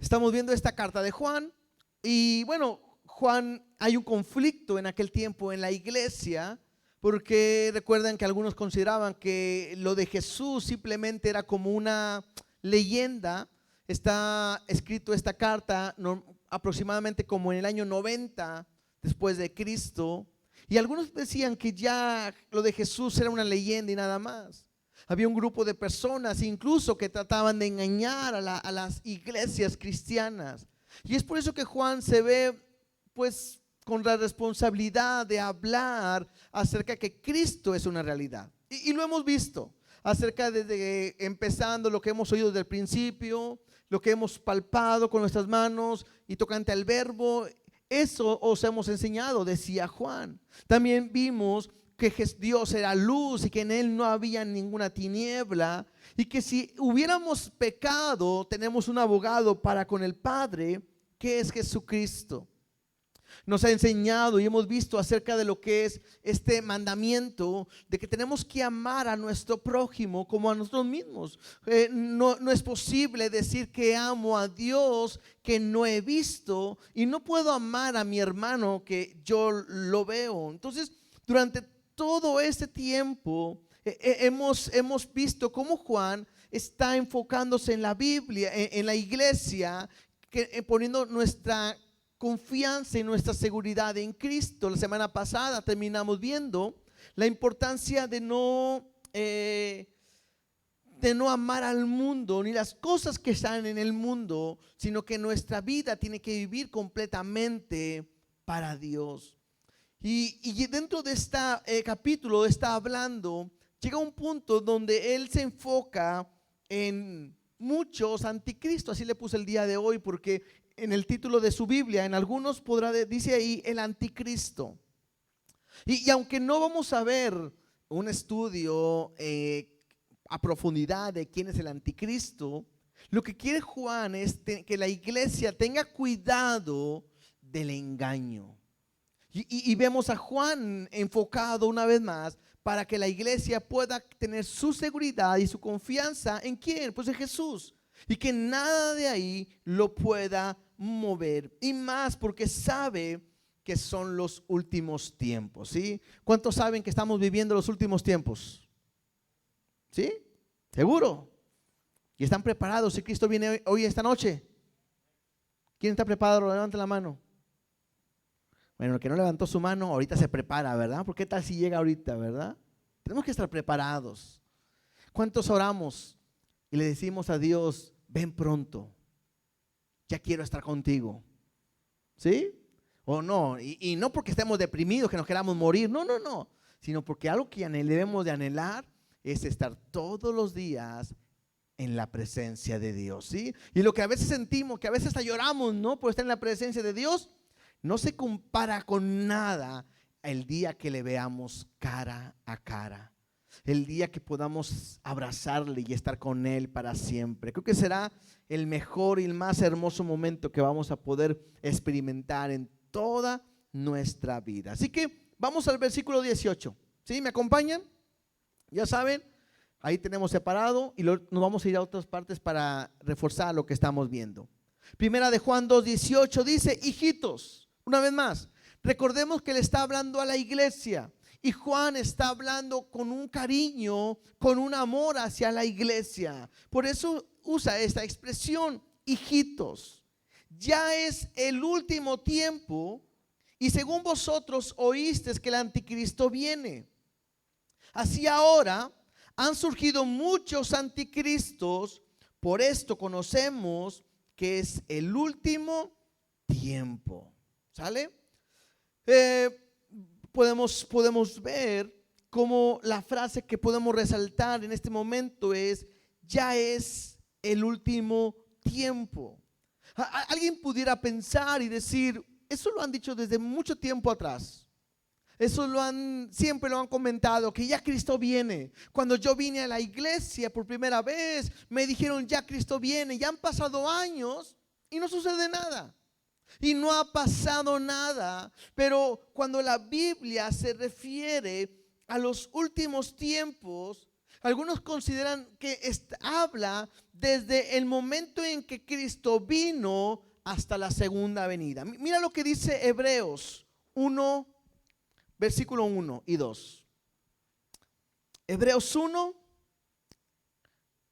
Estamos viendo esta carta de Juan y bueno, Juan, hay un conflicto en aquel tiempo en la iglesia porque recuerdan que algunos consideraban que lo de Jesús simplemente era como una leyenda. Está escrito esta carta aproximadamente como en el año 90 después de Cristo, y algunos decían que ya lo de Jesús era una leyenda y nada más. Había un grupo de personas incluso que trataban de engañar a las iglesias cristianas. Y es por eso que Juan se ve pues con la responsabilidad de hablar acerca de que Cristo es una realidad. Y lo hemos visto acerca de empezando lo que hemos oído desde el principio, lo que hemos palpado con nuestras manos y tocante al verbo. Eso os hemos enseñado, decía Juan. También vimos que Dios era luz y que en Él no había ninguna tiniebla, y que si hubiéramos pecado tenemos un abogado para con el Padre, que es Jesucristo. Nos ha enseñado y hemos visto acerca de lo que es este mandamiento de que tenemos que amar a nuestro prójimo como a nosotros mismos. No es posible decir que amo a Dios que no he visto, y no puedo amar a mi hermano que yo lo veo. Entonces, durante todo este tiempo hemos visto cómo Juan está enfocándose en la Biblia, en la iglesia, poniendo nuestra confianza y nuestra seguridad en Cristo. La semana pasada terminamos viendo la importancia de no amar al mundo ni las cosas que están en el mundo, sino que nuestra vida tiene que vivir completamente para Dios. Y dentro de este capítulo está hablando, llega un punto donde él se enfoca en muchos anticristos. Así le puse el día de hoy porque en el título de su Biblia, en algunos dice ahí el anticristo. Y aunque no vamos a ver un estudio a profundidad de quién es el anticristo, lo que quiere Juan es que la iglesia tenga cuidado del engaño. Y vemos a Juan enfocado una vez más para que la iglesia pueda tener su seguridad y su confianza en ¿quién? Pues en Jesús. Y que nada de ahí lo pueda mover. Y más porque sabe que son los últimos tiempos, ¿sí? ¿Cuántos saben que estamos viviendo los últimos tiempos? ¿Sí? ¿Seguro? ¿Y están preparados si Cristo viene hoy esta noche? ¿Quién está preparado? Levante la mano. Bueno, el que no levantó su mano ahorita se prepara, ¿verdad? ¿Por qué tal si llega ahorita, verdad? Tenemos que estar preparados. ¿Cuántos oramos y le decimos a Dios, ven pronto, ya quiero estar contigo? ¿Sí? ¿O no? Y no porque estemos deprimidos, que nos queramos morir, no, sino porque algo que debemos de anhelar es estar todos los días en la presencia de Dios, ¿sí? Y lo que a veces sentimos, que a veces hasta lloramos, ¿no? Por estar en la presencia de Dios, no se compara con nada el día que le veamos cara a cara, el día que podamos abrazarle y estar con Él para siempre. Creo que será el mejor y el más hermoso momento que vamos a poder experimentar en toda nuestra vida. Así que vamos al versículo 18. ¿Sí? ¿Me acompañan? Ya saben, ahí tenemos separado y nos vamos a ir a otras partes para reforzar lo que estamos viendo. Primera de Juan 2:18 dice, hijitos, una vez más, recordemos que le está hablando a la iglesia. Y Juan está hablando con un cariño, con un amor hacia la iglesia. Por eso usa esta expresión, hijitos. Ya es el último tiempo y según vosotros oísteis que el anticristo viene. Así ahora han surgido muchos anticristos. Por esto conocemos que es el último tiempo. ¿Sale? Podemos ver cómo la frase que podemos resaltar en este momento es, ya es el último tiempo. Alguien pudiera pensar y decir, eso lo han dicho desde mucho tiempo atrás. Eso siempre lo han comentado, que ya Cristo viene. Cuando yo vine a la iglesia por primera vez, me dijeron, ya Cristo viene. Ya han pasado años y no sucede nada. Y no ha pasado nada. Pero cuando la Biblia se refiere a los últimos tiempos, algunos consideran que habla desde el momento en que Cristo vino hasta la segunda venida. Mira lo que dice Hebreos 1, versículo 1 y 2. Hebreos 1,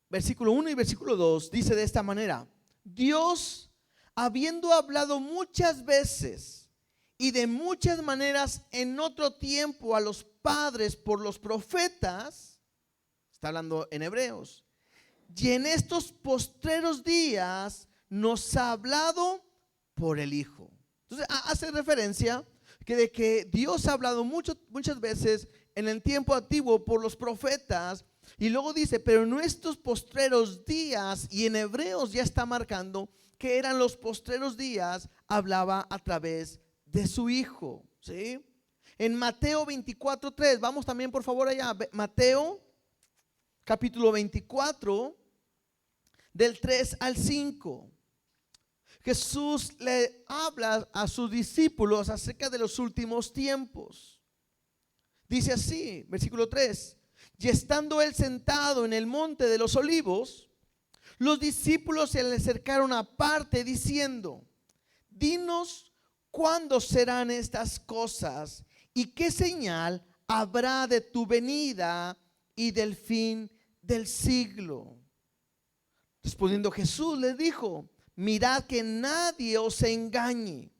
versículo 1 y versículo 2 dice de esta manera: Dios, habiendo hablado muchas veces y de muchas maneras en otro tiempo a los padres por los profetas, está hablando en Hebreos, y en estos postreros días nos ha hablado por el Hijo. Entonces hace referencia de que Dios ha hablado muchas veces en el tiempo antiguo por los profetas, y luego dice, pero en estos postreros días, y en Hebreos ya está marcando que eran los postreros días, hablaba a través de su Hijo, ¿sí? En Mateo 24:3, vamos también por favor allá, Mateo capítulo 24, del 3 al 5. Jesús le habla a sus discípulos acerca de los últimos tiempos. Dice así, versículo 3: y estando él sentado en el monte de los olivos, los discípulos se le acercaron aparte diciendo: dinos cuándo serán estas cosas y qué señal habrá de tu venida y del fin del siglo. Respondiendo Jesús les dijo: mirad que nadie os engañe,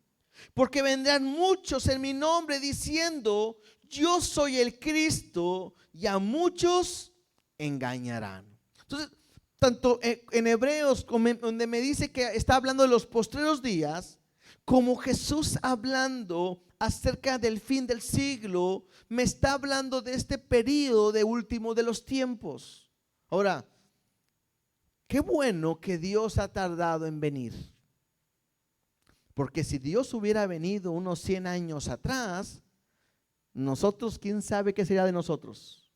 porque vendrán muchos en mi nombre diciendo: yo soy el Cristo, y a muchos engañarán. Entonces, tanto en Hebreos, donde me dice que está hablando de los postreros días, como Jesús hablando acerca del fin del siglo, me está hablando de este periodo de último de los tiempos. Ahora, qué bueno que Dios ha tardado en venir, porque si Dios hubiera venido unos 100 años atrás, nosotros, quién sabe qué sería de nosotros.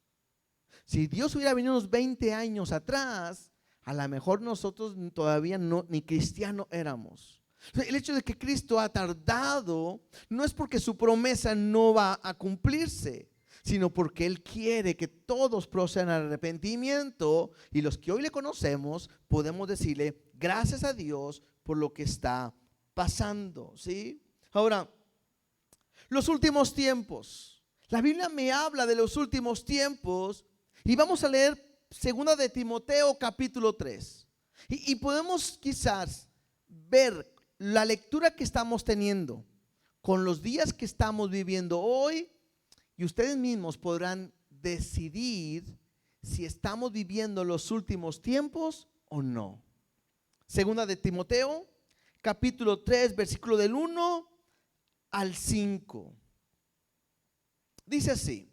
Si Dios hubiera venido unos 20 años atrás, a lo mejor nosotros todavía ni cristianos éramos. El hecho de que Cristo ha tardado no es porque su promesa no va a cumplirse, sino porque Él quiere que todos procedan al arrepentimiento, y los que hoy le conocemos podemos decirle gracias a Dios por lo que está pasando, ¿sí? Ahora, los últimos tiempos. La Biblia me habla de los últimos tiempos, y vamos a leer 2 de Timoteo capítulo 3. Y podemos quizás ver la lectura que estamos teniendo con los días que estamos viviendo hoy, y ustedes mismos podrán decidir si estamos viviendo los últimos tiempos o no. 2 de Timoteo capítulo 3, versículo del 1 al 5. Dice así: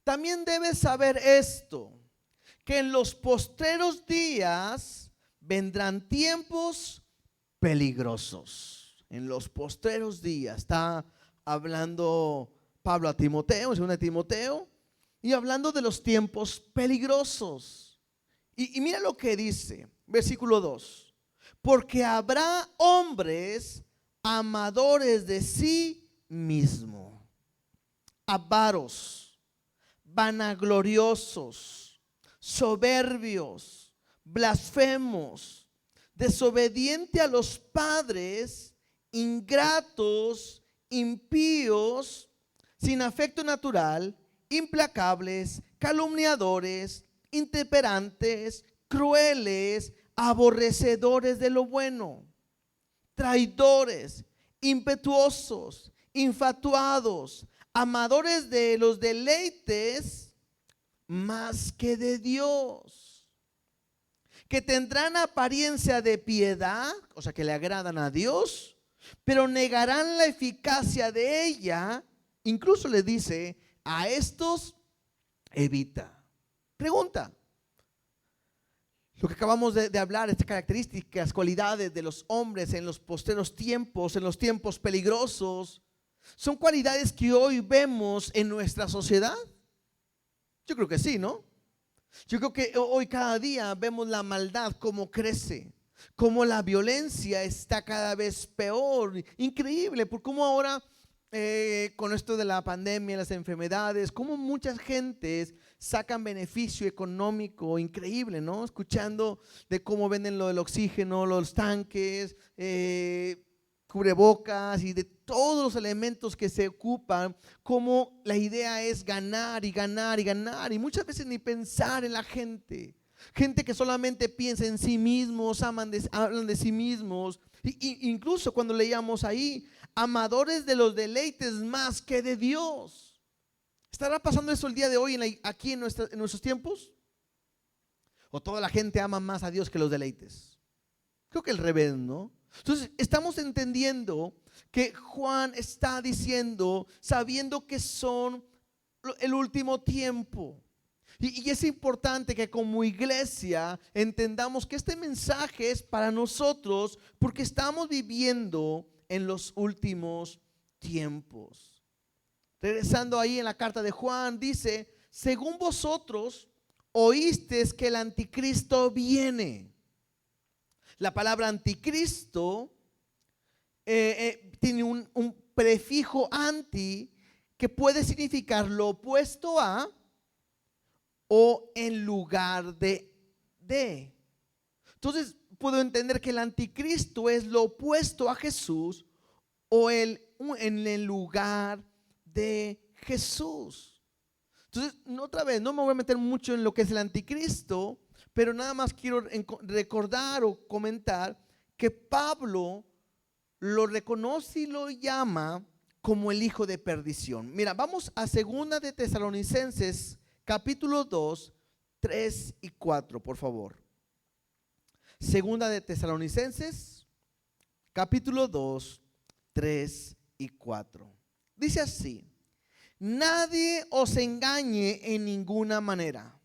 también debes saber esto, que en los postreros días vendrán tiempos peligrosos. En los postreros días está hablando Pablo a Timoteo, en 2 Timoteo, y hablando de los tiempos peligrosos. Y mira lo que dice, versículo 2: porque habrá hombres amadores de sí mismo, avaros, vanagloriosos, soberbios, blasfemos, desobedientes a los padres, ingratos, impíos, sin afecto natural, implacables, calumniadores, intemperantes, crueles, aborrecedores de lo bueno, traidores, impetuosos, infatuados, amadores de los deleites más que de Dios, que tendrán apariencia de piedad, o sea que le agradan a Dios, pero negarán la eficacia de ella. Incluso le dice: a estos evita. Pregunta: lo que acabamos de hablar, estas características, cualidades de los hombres en los postreros tiempos, en los tiempos peligrosos, ¿son cualidades que hoy vemos en nuestra sociedad? Yo creo que sí, ¿no? Yo creo que hoy cada día vemos la maldad cómo crece, cómo la violencia está cada vez peor. Increíble, por cómo ahora con esto de la pandemia, las enfermedades, cómo muchas gentes sacan beneficio económico increíble, ¿no? Escuchando de cómo venden lo del oxígeno, los tanques, cubrebocas y de todos los elementos que se ocupan, como la idea es ganar y ganar y ganar, y muchas veces ni pensar en la gente. Gente que solamente piensa en sí mismos, hablan de sí mismos. Incluso cuando leíamos ahí, amadores de los deleites más que de Dios. ¿Estará pasando eso el día de hoy aquí en nuestros tiempos? ¿O toda la gente ama más a Dios que los deleites? Creo que al revés, ¿no? Entonces estamos entendiendo que Juan está diciendo, sabiendo que son el último tiempo. Y es importante que como iglesia entendamos que este mensaje es para nosotros porque estamos viviendo en los últimos tiempos. Regresando ahí en la carta de Juan, dice: según vosotros oísteis que el anticristo viene. La palabra anticristo tiene un prefijo anti que puede significar lo opuesto a o en lugar de. Entonces puedo entender que el anticristo es lo opuesto a Jesús o en el lugar de Jesús. Entonces, otra vez, no me voy a meter mucho en lo que es el anticristo, pero nada más quiero recordar o comentar que Pablo lo reconoce y lo llama como el hijo de perdición. Mira, vamos a 2 de Tesalonicenses capítulo 2, 3 y 4, por favor. 2 de Tesalonicenses capítulo 2, 3 y 4. Dice así: nadie os engañe en ninguna manera,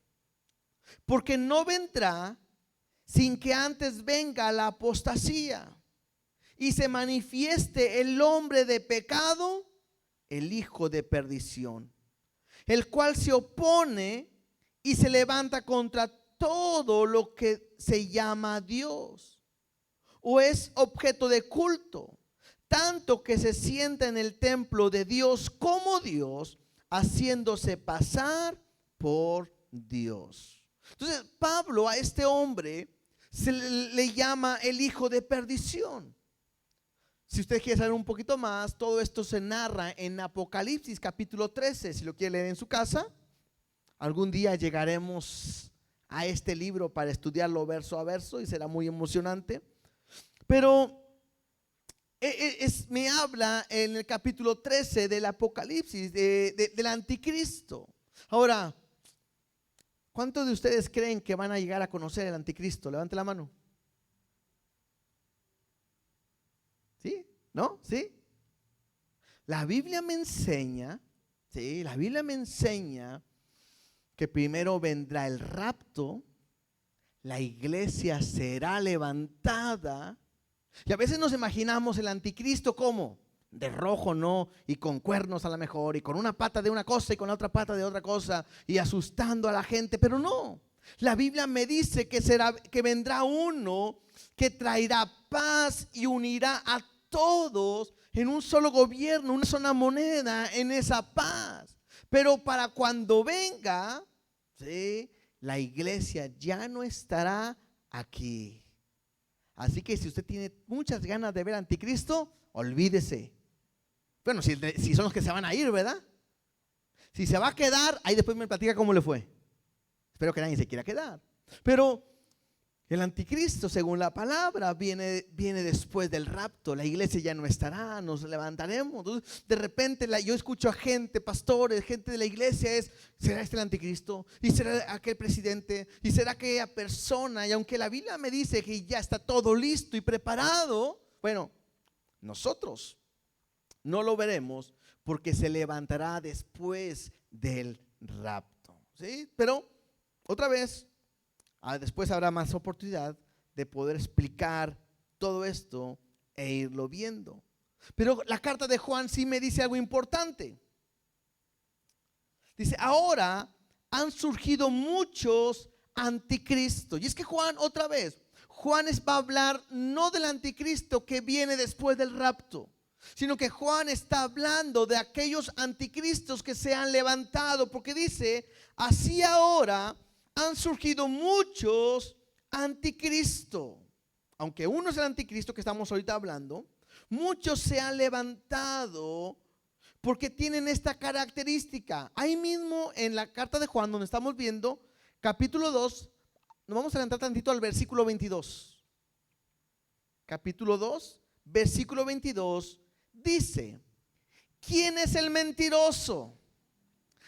porque no vendrá sin que antes venga la apostasía y se manifieste el hombre de pecado, el hijo de perdición, el cual se opone y se levanta contra todo lo que se llama Dios o es objeto de culto, tanto que se sienta en el templo de Dios como Dios, haciéndose pasar por Dios. Entonces Pablo a este hombre se le llama el hijo de perdición. Si usted quiere saber un poquito más, todo esto se narra en Apocalipsis capítulo 13. Si lo quiere leer en su casa, algún día llegaremos a este libro para estudiarlo verso a verso y será muy emocionante. Pero me habla en el capítulo 13 del Apocalipsis del anticristo. Ahora, ¿cuántos de ustedes creen que van a llegar a conocer el anticristo? Levante la mano. ¿Sí? ¿No? ¿Sí? La Biblia me enseña, ¿sí? La Biblia me enseña que primero vendrá el rapto, la iglesia será levantada. Y a veces nos imaginamos el anticristo como de rojo, ¿no? Y con cuernos a lo mejor, y con una pata de una cosa y con la otra pata de otra cosa, y asustando a la gente, pero no. La Biblia me dice que vendrá uno que traerá paz y unirá a todos en un solo gobierno, una sola moneda, en esa paz. Pero para cuando venga, ¿sí?, la iglesia ya no estará aquí. Así que si usted tiene muchas ganas de ver anticristo, olvídese. Bueno, si son los que se van a ir, ¿verdad? Si se va a quedar, ahí después me platica cómo le fue. Espero que nadie se quiera quedar. Pero el anticristo, según la palabra, viene después del rapto. La iglesia ya no estará, nos levantaremos. Entonces, de repente yo escucho a gente, pastores, gente de la iglesia, ¿será este el anticristo? ¿Y será aquel presidente? ¿Y será aquella persona? Y aunque la Biblia me dice que ya está todo listo y preparado, bueno, nosotros no lo veremos porque se levantará después del rapto, ¿sí? Pero otra vez, después habrá más oportunidad de poder explicar todo esto e irlo viendo. Pero la carta de Juan sí me dice algo importante. Dice: ahora han surgido muchos anticristos. Y es que Juan, otra vez, Juan va a hablar no del anticristo que viene después del rapto, sino que Juan está hablando de aquellos anticristos que se han levantado, porque dice, así ahora han surgido muchos anticristos. Aunque uno es el anticristo que estamos ahorita hablando, muchos se han levantado porque tienen esta característica. Ahí mismo en la carta de Juan, donde estamos viendo, capítulo 2, nos vamos a adelantar tantito al versículo 22. Capítulo 2, versículo 22, dice, ¿quién es el mentiroso?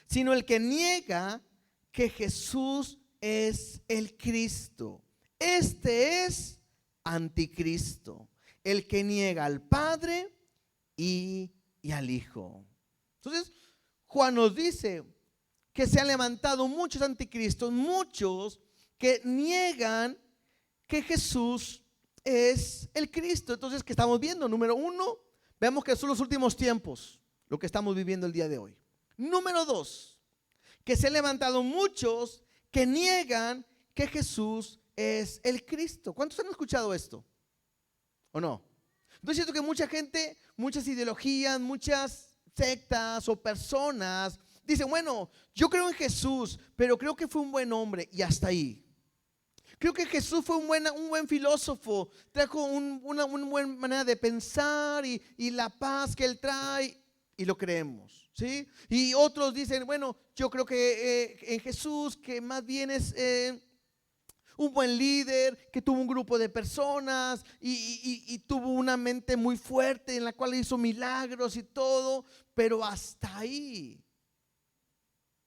Sino el que niega que Jesús es el Cristo. Este es anticristo, el que niega al Padre y al Hijo. Entonces, Juan nos dice que se han levantado muchos anticristos, muchos que niegan que Jesús es el Cristo. Entonces, ¿qué estamos viendo? Número uno, vemos que son los últimos tiempos, lo que estamos viviendo el día de hoy. Número dos, que se han levantado muchos que niegan que Jesús es el Cristo. ¿Cuántos han escuchado esto? ¿O no? No es cierto que mucha gente, muchas ideologías, muchas sectas o personas dicen, bueno, yo creo en Jesús, pero creo que fue un buen hombre y hasta ahí. Creo que Jesús fue un buen filósofo, trajo una buena manera de pensar y la paz que él trae y lo creemos, ¿sí? Y otros dicen, bueno, yo creo que en Jesús, que más bien es un buen líder, que tuvo un grupo de personas y tuvo una mente muy fuerte en la cual hizo milagros y todo, pero hasta ahí.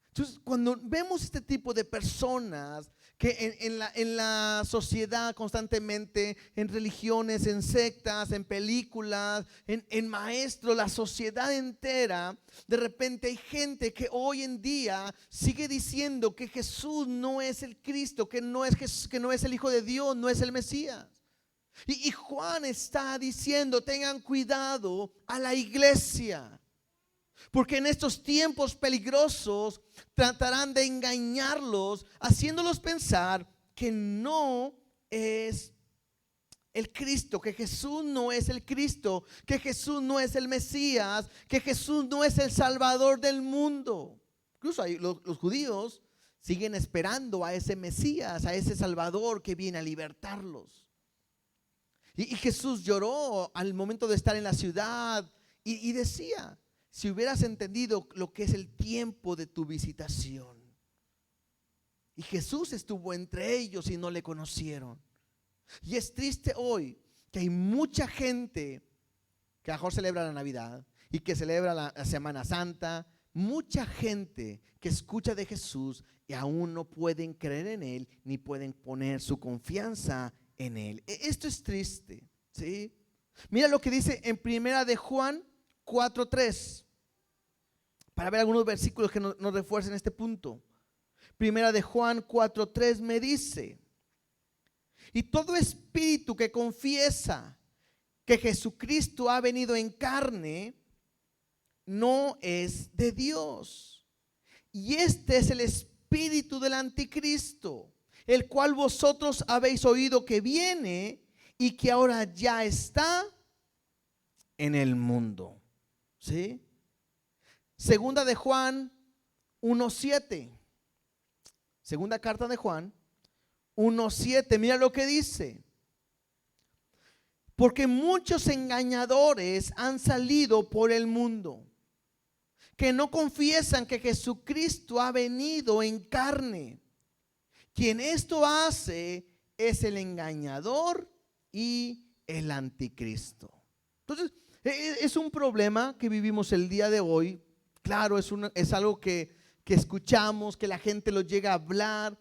Entonces, cuando vemos este tipo de personas que en la sociedad constantemente, en religiones, en sectas, en películas, en maestros, la sociedad entera, de repente hay gente que hoy en día sigue diciendo que Jesús no es el Cristo, que no es el Hijo de Dios, no es el Mesías. Y Juan está diciendo, tengan cuidado a la iglesia, porque en estos tiempos peligrosos tratarán de engañarlos, haciéndolos pensar que no es el Cristo, que Jesús no es el Cristo, que Jesús no es el Mesías, que Jesús no es el Salvador del mundo. Incluso los judíos siguen esperando a ese Mesías, a ese Salvador que viene a libertarlos. Y Jesús lloró al momento de estar en la ciudad y decía, si hubieras entendido lo que es el tiempo de tu visitación. Y Jesús estuvo entre ellos y no le conocieron. Y es triste hoy que hay mucha gente que a lo mejor celebra la Navidad y que celebra la Semana Santa. Mucha gente que escucha de Jesús y aún no pueden creer en Él ni pueden poner su confianza en Él. Esto es triste, ¿sí? Mira lo que dice en Primera de Juan 4:3. Para ver algunos versículos que nos refuercen este punto. Primera de Juan 4:3 me dice, y todo espíritu que confiesa que Jesucristo ha venido en carne, no es de Dios. Y este es el espíritu del anticristo, el cual vosotros habéis oído que viene y que ahora ya está en el mundo. ¿Sí? Segunda de Juan 1:7. Segunda carta de Juan 1:7. Mira lo que dice. Porque muchos engañadores han salido por el mundo, que no confiesan que Jesucristo ha venido en carne. Quien esto hace es el engañador y el anticristo. Entonces, es un problema que vivimos el día de hoy. Claro, es algo que escuchamos, que la gente lo llega a hablar,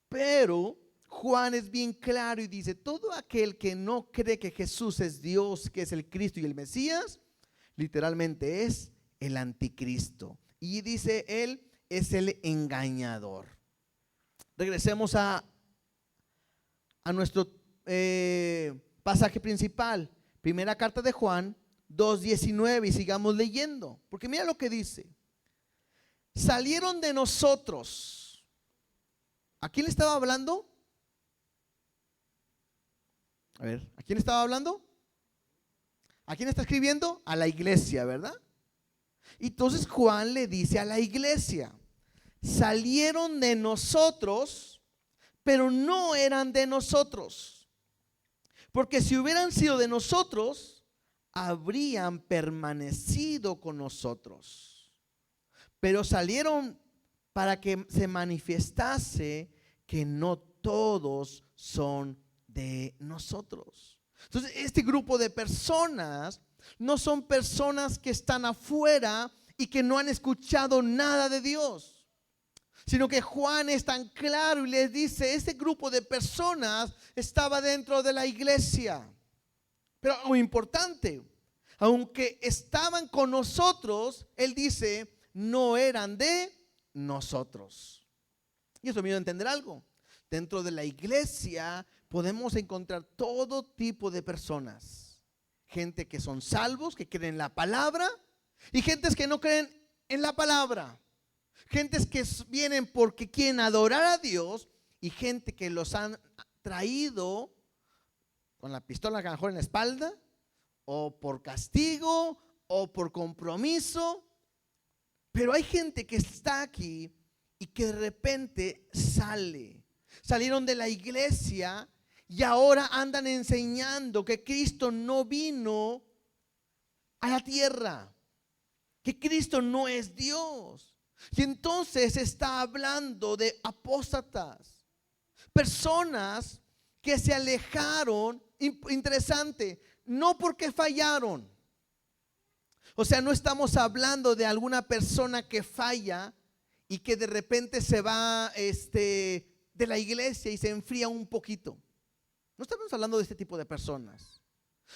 pero Juan es bien claro y dice, todo aquel que no cree que Jesús es Dios, que es el Cristo y el Mesías, literalmente es el anticristo. Y dice él, es el engañador. Regresemos a nuestro pasaje principal, primera carta de Juan 2:19, y sigamos leyendo, porque mira lo que dice. Salieron de nosotros. ¿A quién le estaba hablando? A ver, ¿a quién estaba hablando? ¿A quién está escribiendo? A la iglesia, ¿verdad? Entonces Juan le dice a la iglesia: salieron de nosotros, pero no eran de nosotros. Porque si hubieran sido de nosotros, habrían permanecido con nosotros. Pero salieron para que se manifestase que no todos son de nosotros. Entonces, este grupo de personas no son personas que están afuera y que no han escuchado nada de Dios, sino que Juan es tan claro y les dice: este grupo de personas estaba dentro de la iglesia. Pero algo importante, aunque estaban con nosotros, él dice, no eran de nosotros. Y eso me dio a entender algo. Dentro de la iglesia podemos encontrar todo tipo de personas. Gente que son salvos, que creen en la palabra, y gentes que no creen en la palabra. Gentes que vienen porque quieren adorar a Dios, y gente que los han traído con la pistola a lo mejor en la espalda, o por castigo, o por compromiso. Pero hay gente que está aquí y que de repente salieron de la iglesia y ahora andan enseñando que Cristo no vino a la tierra, que Cristo no es Dios. Y entonces está hablando de apóstatas, personas que se alejaron. Interesante, no porque fallaron. O sea, no estamos hablando de alguna persona que falla y que de repente se va de la iglesia y se enfría un poquito. No estamos hablando de este tipo de personas.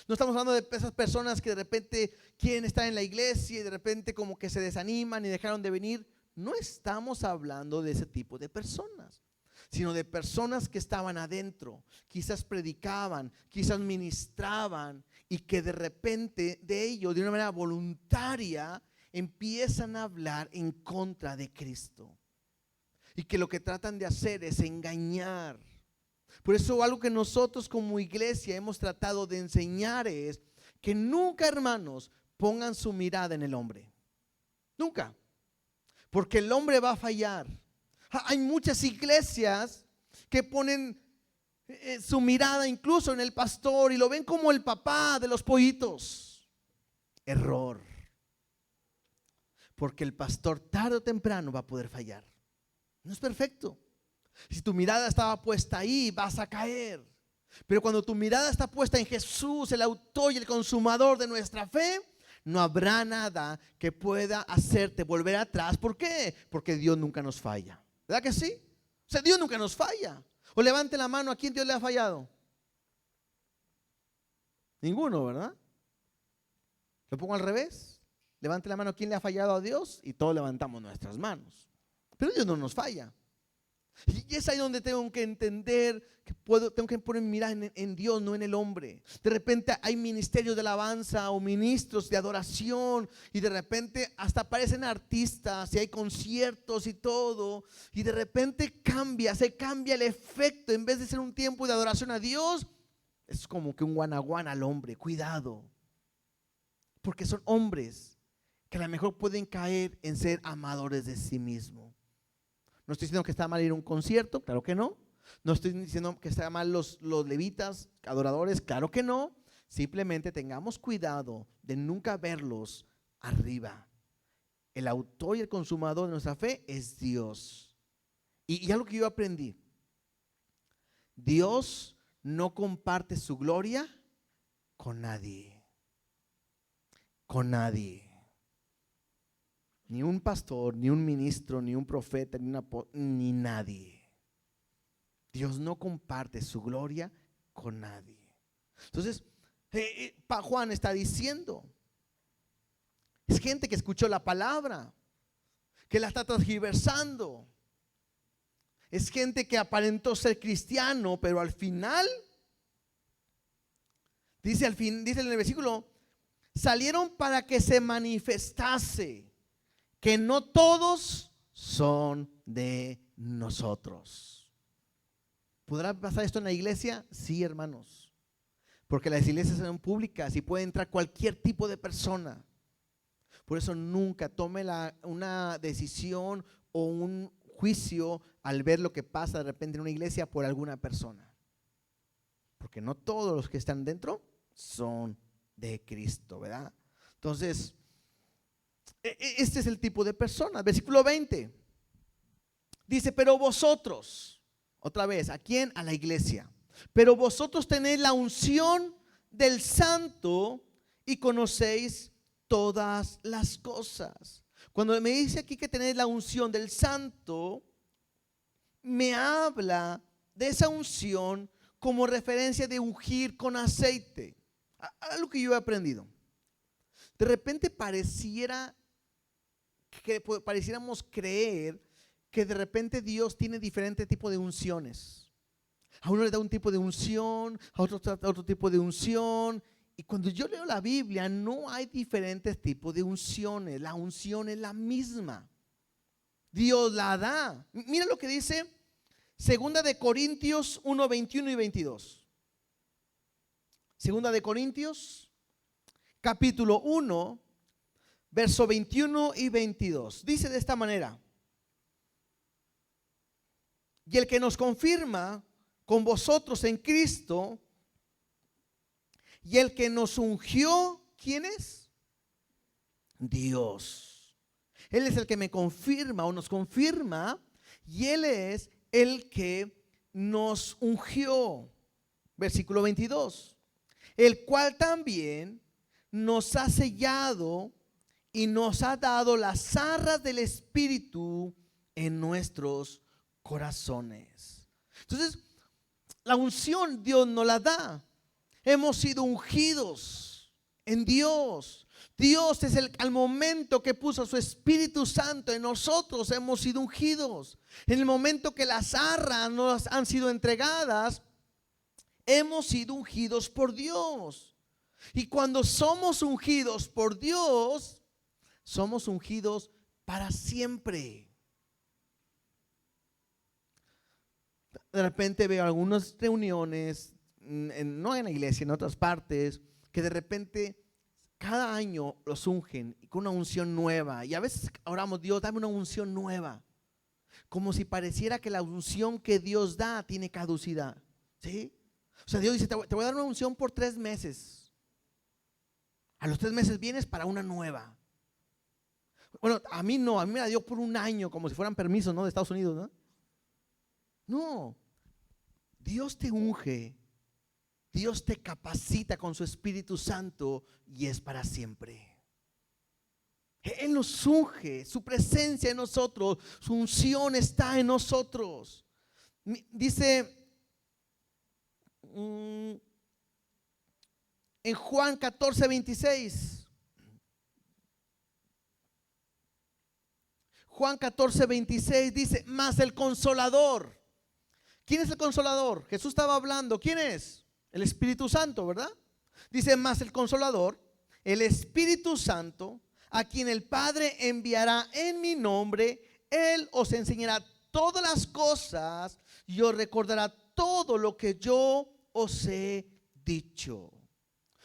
No estamos hablando de esas personas que de repente quieren estar en la iglesia y de repente como que se desaniman y dejaron de venir. No estamos hablando de ese tipo de personas, sino de personas que estaban adentro, quizás predicaban, quizás ministraban, y que de repente de ellos, de una manera voluntaria, empiezan a hablar en contra de Cristo, y que lo que tratan de hacer es engañar. Por eso algo que nosotros como iglesia hemos tratado de enseñar es que nunca, hermanos, pongan su mirada en el hombre. Nunca. Porque el hombre va a fallar. Hay muchas iglesias que ponen su mirada incluso en el pastor y lo ven como el papá de los pollitos. Error. Porque el pastor tarde o temprano va a poder fallar. No es perfecto. Si tu mirada estaba puesta ahí, vas a caer. Pero cuando tu mirada está puesta en Jesús, el autor y el consumador de nuestra fe, no habrá nada que pueda hacerte volver atrás. ¿Por qué? Porque Dios nunca nos falla. ¿Verdad que sí? O sea, Dios nunca nos falla. O levante la mano, ¿a quién Dios le ha fallado? Ninguno, ¿verdad? Lo pongo al revés. Levante la mano, ¿quién le ha fallado a Dios? Y todos levantamos nuestras manos. Pero Dios no nos falla. Y es ahí donde tengo que entender que tengo que poner mi mirada en Dios, no en el hombre. De repente hay ministerios de alabanza o ministros de adoración, y de repente hasta aparecen artistas y hay conciertos y todo, y de repente se cambia el efecto. En vez de ser un tiempo de adoración a Dios, es como que un guanaguana al hombre. Cuidado, porque son hombres que a lo mejor pueden caer en ser amadores de sí mismos. No estoy diciendo que está mal ir a un concierto, claro que no. No estoy diciendo que está mal los levitas, adoradores, claro que no. Simplemente tengamos cuidado de nunca verlos arriba. El autor y el consumador de nuestra fe es Dios. Y algo que yo aprendí: Dios no comparte su gloria con nadie. Con nadie. Ni un pastor, ni un ministro, ni un profeta, ni nadie. Dios no comparte su gloria con nadie. Entonces, Juan está diciendo, es gente que escuchó la palabra, que la está transgiversando. Es gente que aparentó ser cristiano, pero al final, dice en el versículo, salieron para que se manifestase que no todos son de nosotros. ¿Podrá pasar esto en la iglesia? Sí, hermanos. Porque las iglesias son públicas y puede entrar cualquier tipo de persona. Por eso nunca tome una decisión o un juicio al ver lo que pasa de repente en una iglesia por alguna persona. Porque no todos los que están dentro son de Cristo, ¿verdad? Entonces, este es el tipo de persona. Versículo 20. Dice, pero vosotros, otra vez, ¿a quién? A la iglesia. Pero vosotros tenéis la unción del Santo y conocéis todas las cosas. Cuando me dice aquí que tenéis la unción del Santo, me habla de esa unción como referencia de ungir con aceite. Algo que yo he aprendido. De repente pareciéramos creer que de repente Dios tiene diferentes tipos de unciones. A uno le da un tipo de unción, a otro tipo de unción. Y cuando yo leo la Biblia, no hay diferentes tipos de unciones. La unción es la misma. Dios la da. Mira lo que dice 2 Corintios 1, 21 y 22. 2 Corintios, capítulo 1, verso 21 y 22. Dice de esta manera: y el que nos confirma con vosotros en Cristo, y el que nos ungió, ¿quién es? Dios. Él es el que me confirma o nos confirma, y Él es el que nos ungió. Versículo 22. El cual también nos ha sellado y nos ha dado las arras del Espíritu en nuestros corazones. Entonces, la unción Dios nos la da. Hemos sido ungidos en Dios. Dios es al momento que puso su Espíritu Santo en nosotros, hemos sido ungidos. En el momento que las arras nos han sido entregadas, hemos sido ungidos por Dios. Y cuando somos ungidos por Dios, somos ungidos para siempre. De repente veo algunas reuniones, no en la iglesia, en otras partes, que de repente cada año los ungen con una unción nueva. Y a veces oramos, Dios, dame una unción nueva. Como si pareciera que la unción que Dios da tiene caducidad. ¿Sí? O sea, Dios dice, te voy a dar una unción por 3 meses. A los 3 meses vienes para una nueva. Bueno, a mí no, a mí me la dio por 1 año, como si fueran permisos, ¿no? De Estados Unidos, ¿no? No, Dios te unge, Dios te capacita con su Espíritu Santo y es para siempre. Él nos unge, su presencia en nosotros, su unción está en nosotros. Dice en Juan 14, 26. Juan 14, 26 dice, mas el Consolador. ¿Quién es el Consolador? Jesús estaba hablando. ¿Quién es? El Espíritu Santo, ¿verdad? Dice, mas el Consolador, el Espíritu Santo, a quien el Padre enviará en mi nombre, Él os enseñará todas las cosas y os recordará todo lo que yo os he dicho.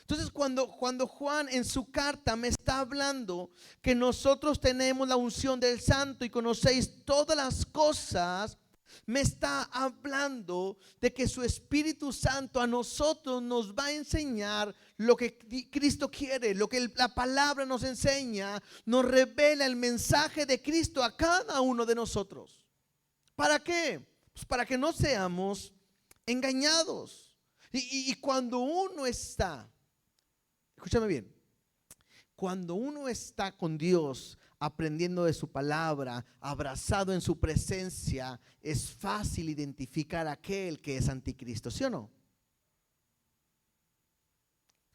Entonces cuando Juan en su carta me está hablando que nosotros tenemos la unción del Santo y conocéis todas las cosas, me está hablando de que su Espíritu Santo a nosotros nos va a enseñar lo que Cristo quiere, lo que la palabra nos enseña, nos revela el mensaje de Cristo a cada uno de nosotros. ¿Para qué? Pues para que no seamos engañados. Y cuando uno está, escúchame bien, cuando uno está con Dios, aprendiendo de su palabra, abrazado en su presencia, es fácil identificar a aquel que es anticristo, ¿sí o no?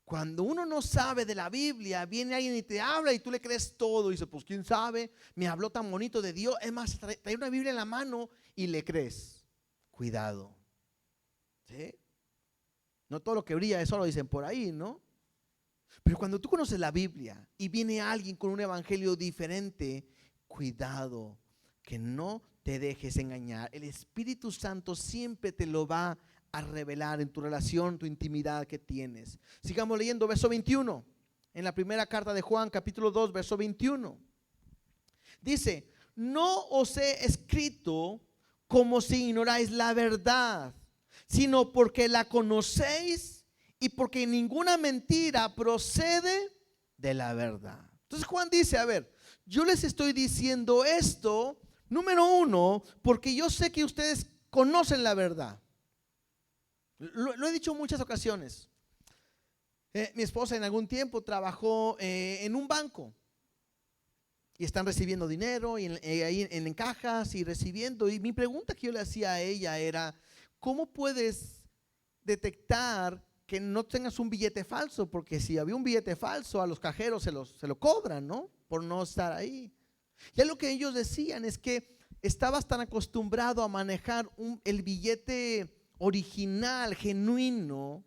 Cuando uno no sabe de la Biblia, viene alguien y te habla y tú le crees todo. Y dice, pues quién sabe, me habló tan bonito de Dios. Es más, trae una Biblia en la mano y le crees. Cuidado. ¿Sí? No todo lo que brilla, eso lo dicen por ahí, ¿no? Pero cuando tú conoces la Biblia y viene alguien con un evangelio diferente, cuidado, que no te dejes engañar. El Espíritu Santo siempre te lo va a revelar en tu relación, tu intimidad que tienes. Sigamos leyendo, verso 21, en la primera carta de Juan, capítulo 2, verso 21. Dice, no os he escrito como si ignoráis la verdad, sino porque la conocéis y porque ninguna mentira procede de la verdad. Entonces Juan dice, a ver, yo les estoy diciendo esto, número uno, porque yo sé que ustedes conocen la verdad. Lo he dicho en muchas ocasiones. Mi esposa en algún tiempo trabajó en un banco y están recibiendo dinero y ahí en cajas y recibiendo. Y mi pregunta que yo le hacía a ella era, ¿cómo puedes detectar que no tengas un billete falso? Porque si había un billete falso, a los cajeros se lo cobran, ¿no? Por no estar ahí. Ya lo que ellos decían es que estabas tan acostumbrado a manejar el billete original, genuino,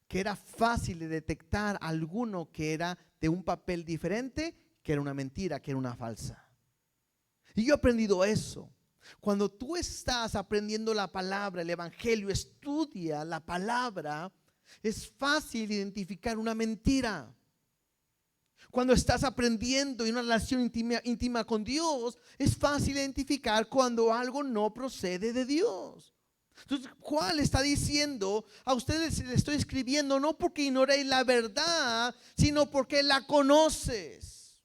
que era fácil de detectar alguno que era de un papel diferente, que era una mentira, que era una falsa. Y yo he aprendido eso. Cuando tú estás aprendiendo la palabra, el evangelio, estudia la palabra, es fácil identificar una mentira. Cuando estás aprendiendo en una relación íntima con Dios, es fácil identificar cuando algo no procede de Dios. Entonces Juan le está diciendo, a ustedes les estoy escribiendo no porque ignoréis la verdad, sino porque la conoces.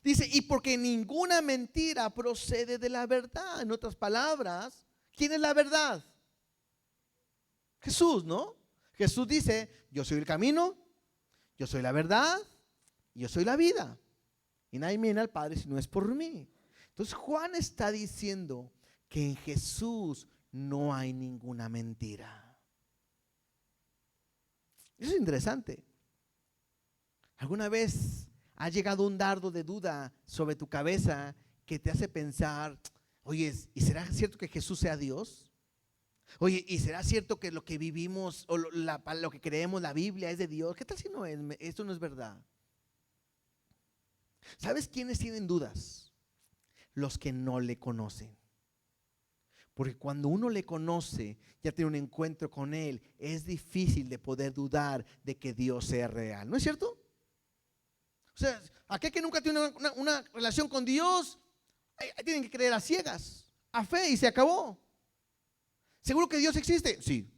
Dice, y porque ninguna mentira procede de la verdad. En otras palabras, ¿quién es la verdad? Jesús, ¿no? Jesús dice, yo soy el camino, yo soy la verdad, yo soy la vida. Y nadie viene al Padre si no es por mí. Entonces Juan está diciendo que en Jesús no hay ninguna mentira. Eso es interesante. ¿Alguna vez ha llegado un dardo de duda sobre tu cabeza que te hace pensar, oye, ¿y será cierto que Jesús sea Dios? Oye, ¿y será cierto que lo que vivimos o lo que creemos, la Biblia es de Dios? ¿Qué tal si no es, esto no es verdad? ¿Sabes quiénes tienen dudas? Los que no le conocen. Porque cuando uno le conoce, ya tiene un encuentro con Él, es difícil de poder dudar de que Dios sea real. ¿No es cierto? O sea, aquel que nunca tiene una relación con Dios, tienen que creer a ciegas, a fe, y se acabó. ¿Seguro que Dios existe? Sí.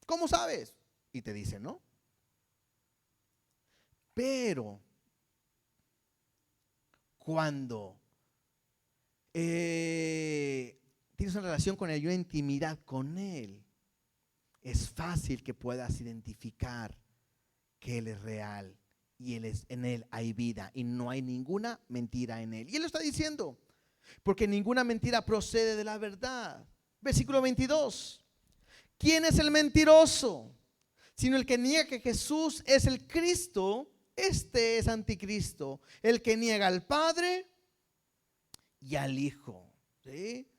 ¿Cómo sabes? Y te dice, ¿no? Pero cuando tienes una relación con Él y una intimidad con Él, es fácil que puedas identificar que Él es real y en Él hay vida y no hay ninguna mentira en Él. Y Él lo está diciendo, porque ninguna mentira procede de la verdad. Versículo 22. ¿Quién es el mentiroso? Sino el que niega que Jesús es el Cristo, este es anticristo, el que niega al Padre y al Hijo. ¿Sí?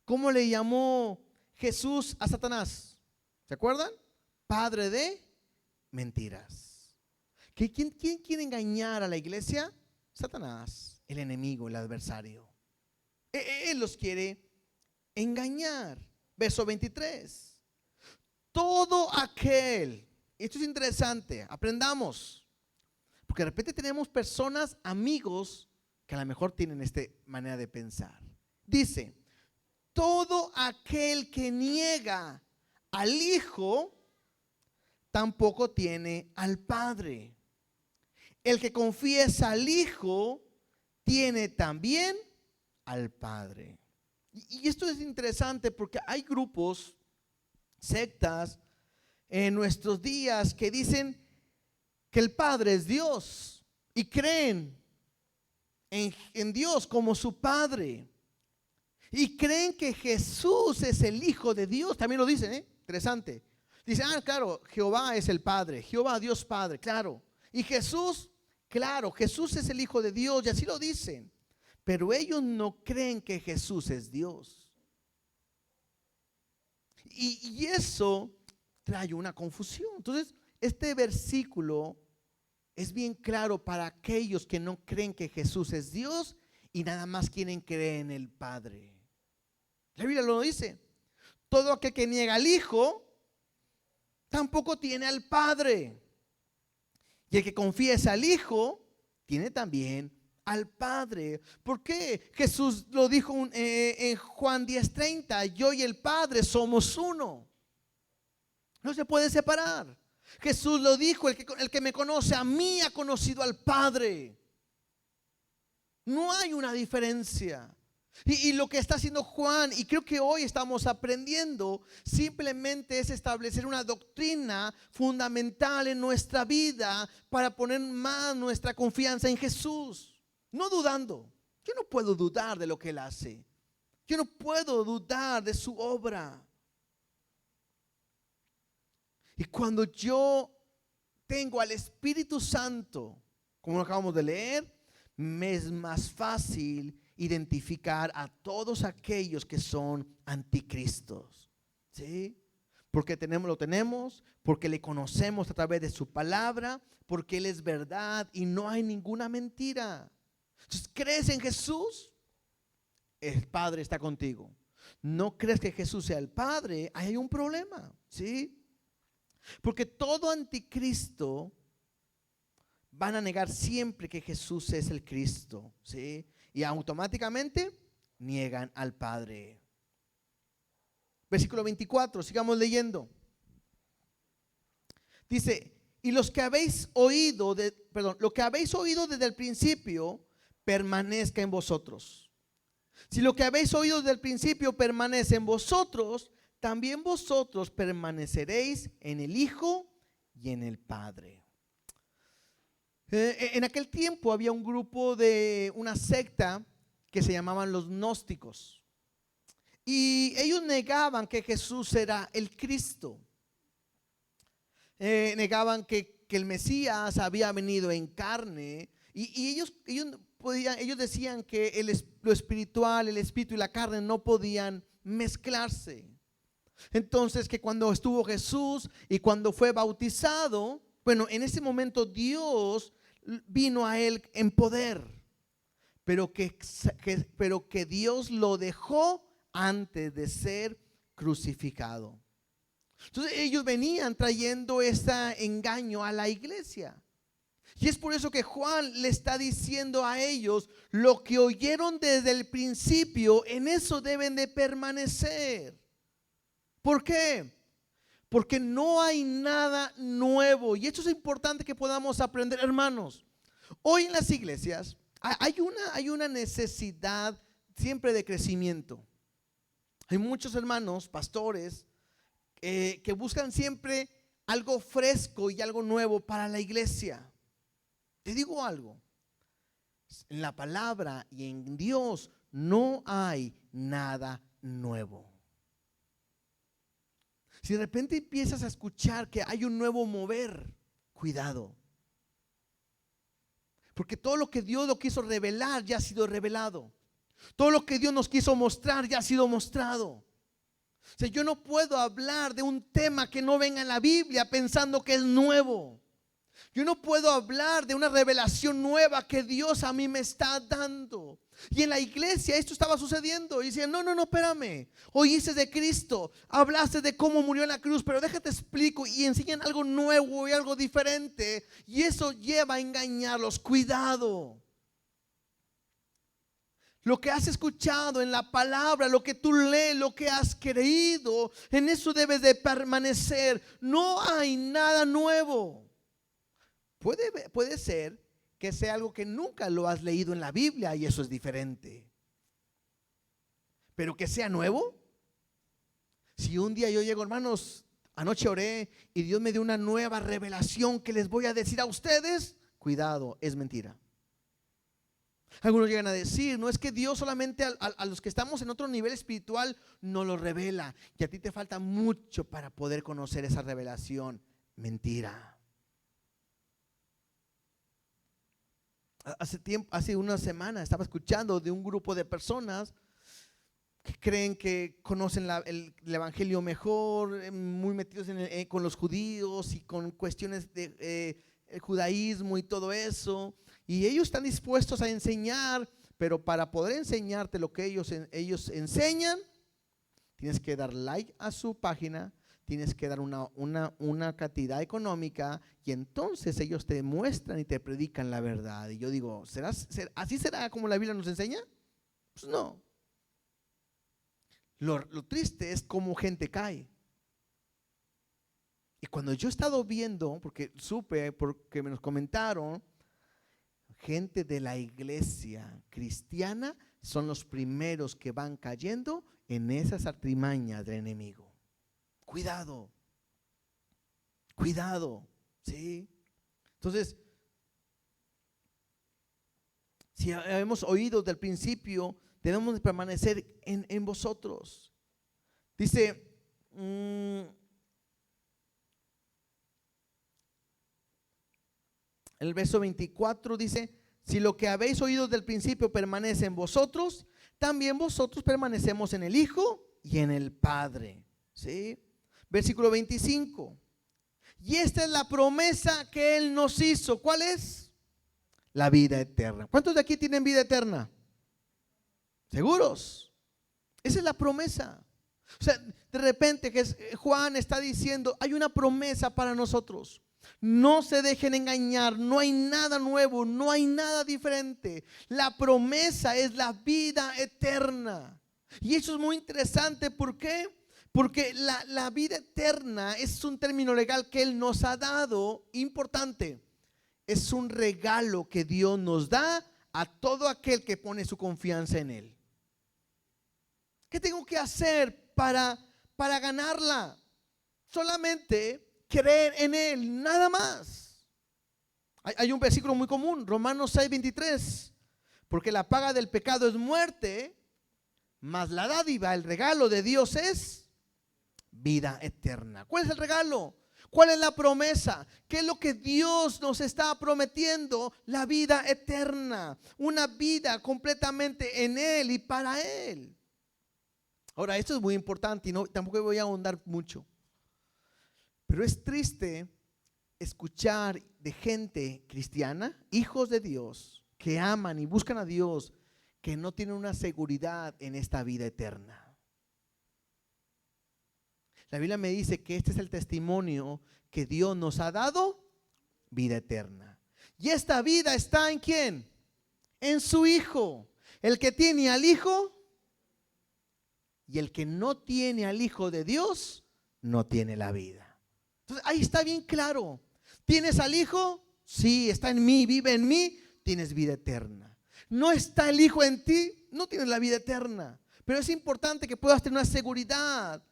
¿Cómo le llamó Jesús a Satanás? ¿Se acuerdan? Padre de mentiras. ¿Quién quiere engañar a la iglesia? Satanás, el enemigo, el adversario. Él los quiere engañar. Verso 23. Todo aquel, esto es interesante, aprendamos, porque de repente tenemos personas, amigos, que a lo mejor tienen esta manera de pensar. Dice, todo aquel que niega al Hijo, tampoco tiene al Padre. El que confiesa al Hijo, tiene también al Padre. Y esto es interesante porque hay grupos, sectas en nuestros días que dicen que el Padre es Dios y creen en Dios como su Padre y creen que Jesús es el Hijo de Dios. También lo dicen, interesante. Dicen, claro, Jehová es el Padre, Jehová Dios Padre, claro. Y Jesús, claro, Jesús es el Hijo de Dios y así lo dicen. Pero ellos no creen que Jesús es Dios. Y eso trae una confusión. Entonces, este versículo es bien claro para aquellos que no creen que Jesús es Dios y nada más quieren creer en el Padre. La Biblia lo dice. todo aquel que niega al Hijo, tampoco tiene al Padre. Y el que confiesa al Hijo, tiene también al Padre. ¿Por qué? Jesús lo dijo en Juan 10:30, yo y el Padre somos uno. No se puede separar. Jesús lo dijo, el que me conoce a mí ha conocido al Padre. No hay una diferencia. Y lo que está haciendo Juan, y creo que hoy estamos aprendiendo, simplemente es establecer una doctrina fundamental en nuestra vida para poner más nuestra confianza en Jesús. No dudando. Yo no puedo dudar de lo que Él hace. Yo no puedo dudar de su obra. Y cuando yo tengo al Espíritu Santo, como lo acabamos de leer, me es más fácil identificar a todos aquellos que son anticristos. ¿Sí? Porque lo tenemos, porque le conocemos a través de su palabra, porque Él es verdad y no hay ninguna mentira. Entonces, ¿crees en Jesús? El Padre está contigo. ¿No crees que Jesús sea el Padre? Ahí hay un problema. ¿Sí? Porque todo anticristo van a negar siempre que Jesús es el Cristo, ¿sí? Y automáticamente niegan al Padre. Versículo 24, sigamos leyendo. Dice, y lo que habéis oído desde el principio permanezca en vosotros. Si lo que habéis oído desde el principio permanece en vosotros, también vosotros permaneceréis en el Hijo y en el Padre. En aquel tiempo había un grupo de una secta que se llamaban los gnósticos. Y ellos negaban que Jesús era el Cristo. Negaban que el Mesías había venido en carne. Y ellos decían que lo espiritual, el espíritu y la carne no podían mezclarse. Entonces que cuando estuvo Jesús y cuando fue bautizado, bueno, en ese momento Dios vino a él en poder, pero que Dios lo dejó antes de ser crucificado. Entonces ellos venían trayendo ese engaño a la iglesia. Y es por eso que Juan le está diciendo a ellos, lo que oyeron desde el principio, en eso deben de permanecer. ¿Por qué? Porque no hay nada nuevo. Y esto es importante que podamos aprender, hermanos. Hoy en las iglesias hay una necesidad siempre de crecimiento. Hay muchos hermanos, pastores, que buscan siempre algo fresco y algo nuevo para la iglesia. Te digo algo. En la palabra y en Dios no hay nada nuevo. Si de repente empiezas a escuchar que hay un nuevo mover, cuidado. Porque todo lo que Dios lo quiso revelar ya ha sido revelado. Todo lo que Dios nos quiso mostrar ya ha sido mostrado. O sea, yo no puedo hablar de un tema que no venga en la Biblia pensando que es nuevo. Yo no puedo hablar de una revelación nueva que Dios a mí me está dando. Y en la iglesia esto estaba sucediendo. Y decían, no, espérame. Oíste de Cristo, hablaste de cómo murió en la cruz, pero déjate explico. Y enseñan algo nuevo y algo diferente. Y eso lleva a engañarlos. Cuidado. Lo que has escuchado en la palabra, lo que tú lees, lo que has creído, en eso debes de permanecer. No hay nada nuevo. Puede ser que sea algo que nunca lo has leído en la Biblia y eso es diferente. Pero que sea nuevo. Si un día yo llego, hermanos, anoche oré y Dios me dio una nueva revelación que les voy a decir a ustedes, cuidado, es mentira. Algunos llegan a decir, no es que Dios solamente a los que estamos en otro nivel espiritual nos lo revela y a ti te falta mucho para poder conocer esa revelación. Mentira. Hace una semana estaba escuchando de un grupo de personas que creen que conocen el evangelio mejor, muy metidos con los judíos y con cuestiones de el judaísmo y todo eso. Y ellos están dispuestos a enseñar, pero para poder enseñarte lo que ellos enseñan, tienes que dar like a su página, tienes que dar una cantidad económica y entonces ellos te muestran y te predican la verdad. Y yo digo, ¿así será como la Biblia nos enseña? Pues no. Lo triste es cómo gente cae. Y cuando yo he estado viendo, porque supe, porque me nos comentaron, gente de la iglesia cristiana son los primeros que van cayendo en esas artimañas del enemigo. Cuidado, cuidado, ¿sí? Entonces, si hemos oído desde el principio, debemos de permanecer en vosotros. Dice, el verso 24 dice, si lo que habéis oído desde el principio permanece en vosotros, también vosotros permanecemos en el Hijo y en el Padre. ¿Sí? Versículo 25. Y esta es la promesa que Él nos hizo. ¿Cuál es? La vida eterna. ¿Cuántos de aquí tienen vida eterna? ¿Seguros? Esa es la promesa. O sea, de repente Juan está diciendo, hay una promesa para nosotros. No se dejen engañar, no hay nada nuevo, no hay nada diferente. La promesa es la vida eterna. Y eso es muy interesante. ¿Por qué? Porque la vida eterna es un término legal que Él nos ha dado, importante. Es un regalo que Dios nos da a todo aquel que pone su confianza en Él. ¿Qué tengo que hacer para ganarla? Solamente creer en Él, nada más. Hay un versículo muy común, Romanos 6:23. Porque la paga del pecado es muerte, mas la dádiva, el regalo de Dios es vida eterna. ¿Cuál es el regalo? ¿Cuál es la promesa? ¿Qué es lo que Dios nos está prometiendo? La vida eterna, una vida completamente en Él y para Él. Ahora, esto es muy importante y tampoco voy a ahondar mucho. Pero es triste escuchar de gente cristiana, hijos de Dios, que aman y buscan a Dios, que no tienen una seguridad en esta vida eterna. La Biblia me dice que este es el testimonio que Dios nos ha dado, vida eterna. Y esta vida está ¿en quién? En su Hijo. El que tiene al Hijo y el que no tiene al Hijo de Dios, no tiene la vida. Entonces ahí está bien claro. ¿Tienes al Hijo? Sí, está en mí, vive en mí, tienes vida eterna. No está el Hijo en ti, no tienes la vida eterna. Pero es importante que puedas tener una seguridad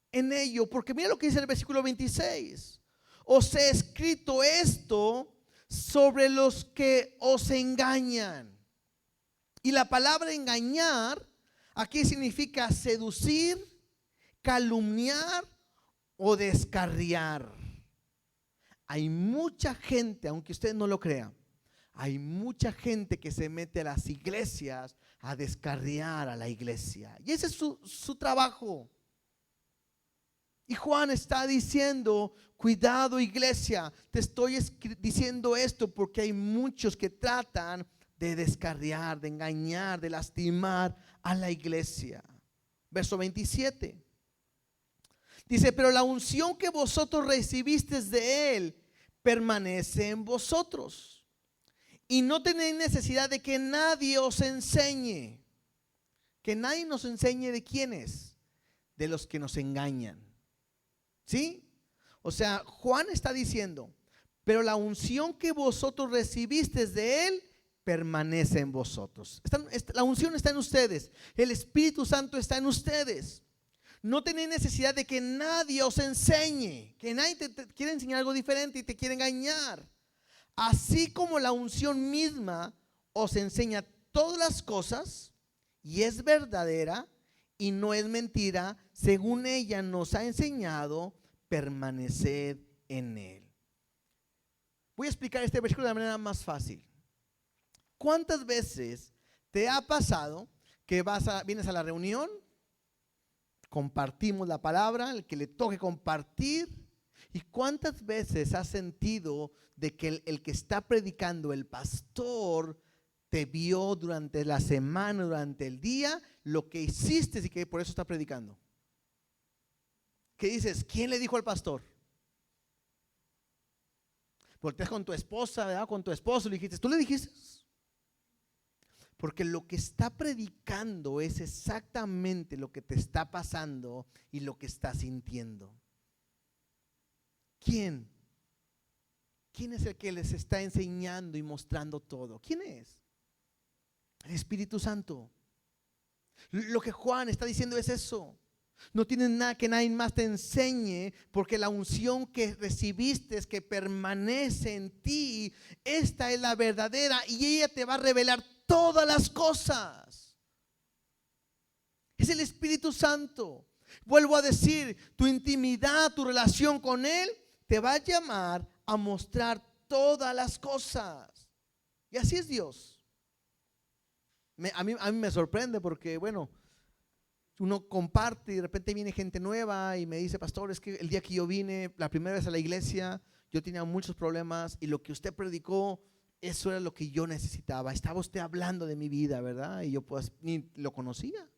en ello, porque mira lo que dice el versículo 26. Os he escrito esto sobre los que os engañan. Y la palabra engañar aquí significa seducir, calumniar o descarriar. Hay mucha gente, aunque usted no lo crea, hay mucha gente que se mete a las iglesias a descarriar a la iglesia. Y ese es su trabajo. Y Juan está diciendo, cuidado iglesia, te estoy diciendo esto porque hay muchos que tratan de descarriar, de engañar, de lastimar a la iglesia. Verso 27. Dice, pero la unción que vosotros recibisteis de Él permanece en vosotros. Y no tenéis necesidad de que nadie os enseñe. Que nadie nos enseñe de quiénes, de los que nos engañan. ¿Sí? O sea, Juan está diciendo, pero la unción que vosotros recibisteis de Él permanece en vosotros. La unción está en ustedes. El Espíritu Santo está en ustedes. No tenéis necesidad de que nadie os enseñe, que nadie te quiere enseñar algo diferente y te quiere engañar. Así como la unción misma os enseña todas las cosas y es verdadera y no es mentira, según ella nos ha enseñado, permanecer en Él. Voy a explicar este versículo de la manera más fácil. ¿Cuántas veces te ha pasado que vienes a la reunión, compartimos la palabra, el que le toque compartir, y cuántas veces has sentido de que el que está predicando, el pastor, te vio durante la semana, durante el día, lo que hiciste y que por eso está predicando? que dices, ¿quién le dijo al pastor? Volteas con tu esposa, ¿verdad? Con tu esposo, le dijiste, ¿tú le dijiste? Porque lo que está predicando es exactamente lo que te está pasando y lo que estás sintiendo. ¿Quién? ¿Quién es el que les está enseñando y mostrando todo? ¿Quién es? El Espíritu Santo. Lo que Juan está diciendo es eso. No tienes nada que nadie más te enseñe, porque la unción que recibiste, que permanece en ti, esta es la verdadera y ella te va a revelar todas las cosas. Es el Espíritu Santo. Vuelvo a decir, tu intimidad, tu relación con Él te va a llamar a mostrar todas las cosas. Y así es Dios. A mí me sorprende porque, bueno, uno comparte y de repente viene gente nueva y me dice, pastor, es que el día que yo vine, la primera vez a la iglesia, yo tenía muchos problemas y lo que usted predicó, eso era lo que yo necesitaba. Estaba usted hablando de mi vida, ¿verdad? Y yo pues ni lo conocía.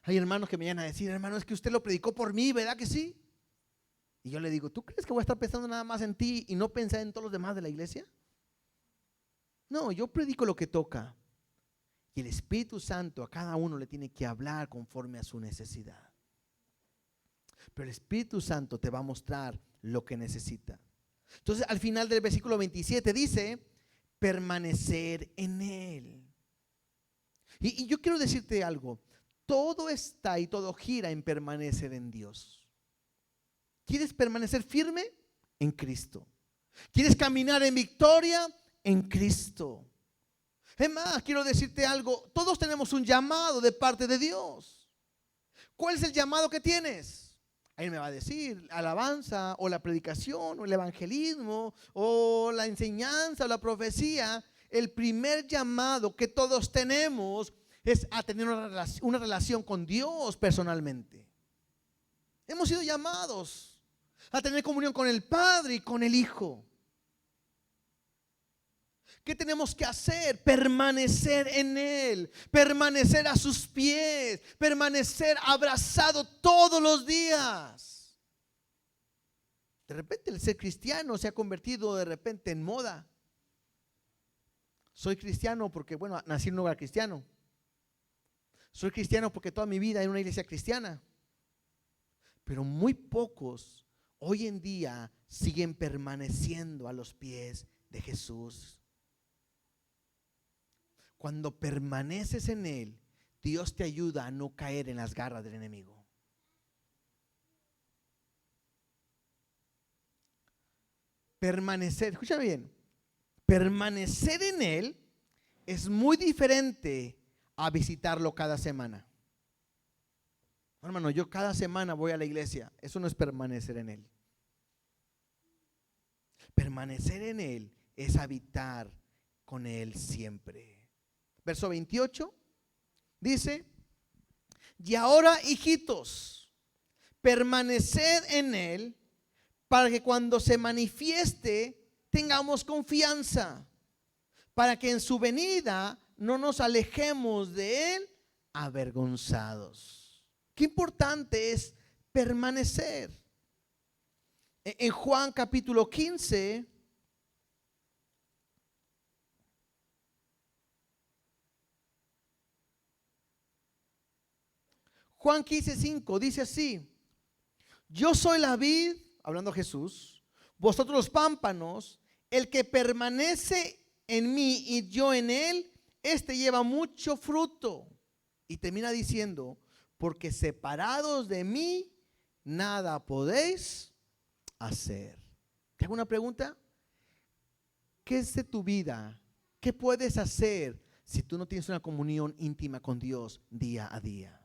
Hay hermanos que me vienen a decir, hermano, es que usted lo predicó por mí, ¿verdad que sí? Y yo le digo, ¿tú crees que voy a estar pensando nada más en ti y no pensar en todos los demás de la iglesia? No, yo predico lo que toca. Y el Espíritu Santo a cada uno le tiene que hablar conforme a su necesidad. Pero el Espíritu Santo te va a mostrar lo que necesita. Entonces al final del versículo 27 dice, permanecer en Él. Y yo quiero decirte algo. Todo está y todo gira en permanecer en Dios. ¿Quieres permanecer firme? En Cristo. ¿Quieres caminar en victoria? En Cristo. Es más, quiero decirte algo. Todos tenemos un llamado de parte de Dios. ¿Cuál es el llamado que tienes? Ahí me va a decir, alabanza o la predicación o el evangelismo o la enseñanza o la profecía. El primer llamado que todos tenemos es a tener una relación con Dios personalmente. Hemos sido llamados a tener comunión con el Padre y con el Hijo. ¿Qué tenemos que hacer? Permanecer en Él, permanecer a sus pies, permanecer abrazado todos los días. De repente el ser cristiano se ha convertido de repente en moda. Soy cristiano porque, bueno, nací en un hogar cristiano. Soy cristiano porque toda mi vida en una iglesia cristiana. Pero muy pocos hoy en día siguen permaneciendo a los pies de Jesús. Cuando permaneces en Él, Dios te ayuda a no caer en las garras del enemigo. Permanecer, escucha bien, permanecer en Él es muy diferente a visitarlo cada semana. Hermano, yo cada semana voy a la iglesia. Eso no es permanecer en Él. Permanecer en Él es habitar con Él siempre. Verso 28 dice, y ahora, hijitos, permaneced en Él para que cuando se manifieste tengamos confianza, para que en su venida no nos alejemos de Él avergonzados. Qué importante es permanecer. En Juan capítulo 15, Juan 15:5 dice así, yo soy la vid, hablando Jesús, vosotros los pámpanos, el que permanece en mí y yo en él, este lleva mucho fruto. Y termina diciendo, porque separados de mí, nada podéis hacer. ¿Te hago una pregunta? ¿Qué es de tu vida? ¿Qué puedes hacer si tú no tienes una comunión íntima con Dios día a día?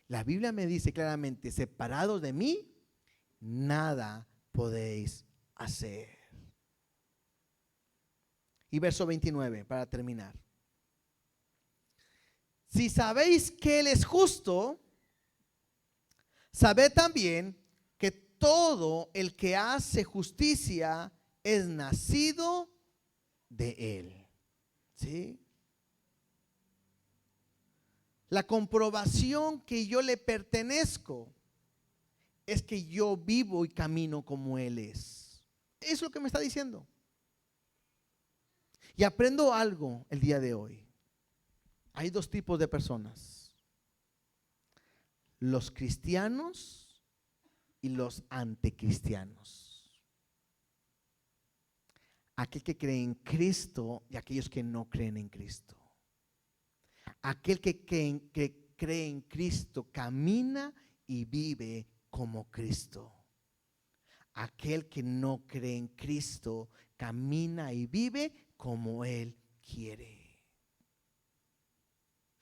La Biblia me dice claramente, separados de mí, nada podéis hacer. Y verso 29, para terminar. Si sabéis que Él es justo, sabed también que todo el que hace justicia es nacido de Él. ¿Sí? La comprobación que yo le pertenezco es que yo vivo y camino como Él es. Es lo que me está diciendo. Y aprendo algo el día de hoy. Hay dos tipos de personas: los cristianos y los anticristianos. Aquel que cree en Cristo y aquellos que no creen en Cristo. Aquel que cree en Cristo camina y vive como Cristo. Aquel que no cree en Cristo camina y vive como Él quiere.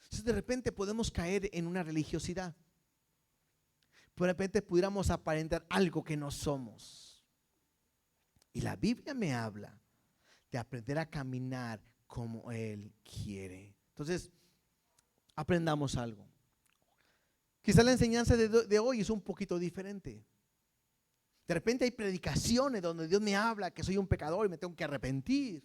Entonces de repente podemos caer en una religiosidad. De repente pudiéramos aparentar algo que no somos. Y la Biblia me habla de aprender a caminar como Él quiere. Entonces, aprendamos algo. Quizá la enseñanza de hoy es un poquito diferente. De repente hay predicaciones donde Dios me habla que soy un pecador y me tengo que arrepentir.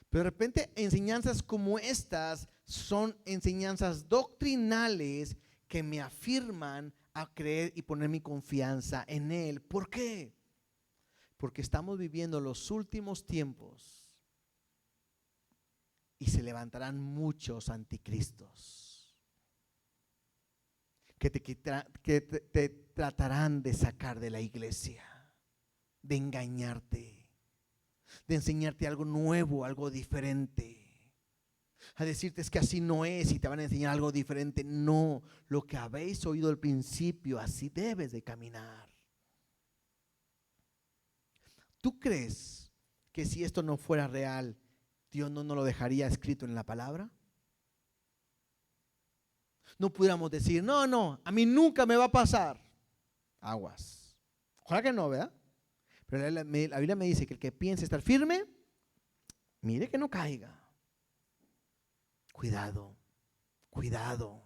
Pero de repente enseñanzas como estas son enseñanzas doctrinales que me afirman a creer y poner mi confianza en Él. ¿Por qué? Porque estamos viviendo los últimos tiempos y se levantarán muchos anticristos que te tratarán de sacar de la iglesia, de engañarte, de enseñarte algo nuevo, algo diferente, a decirte es que así no es y te van a enseñar algo diferente. No, lo que habéis oído al principio, así debes de caminar. ¿Tú crees que si esto no fuera real, Dios no nos lo dejaría escrito en la palabra? No pudiéramos decir, no, a mí nunca me va a pasar. Aguas. Ojalá que no, ¿verdad? Pero la Biblia me dice que el que piense estar firme, mire que no caiga. Cuidado, cuidado.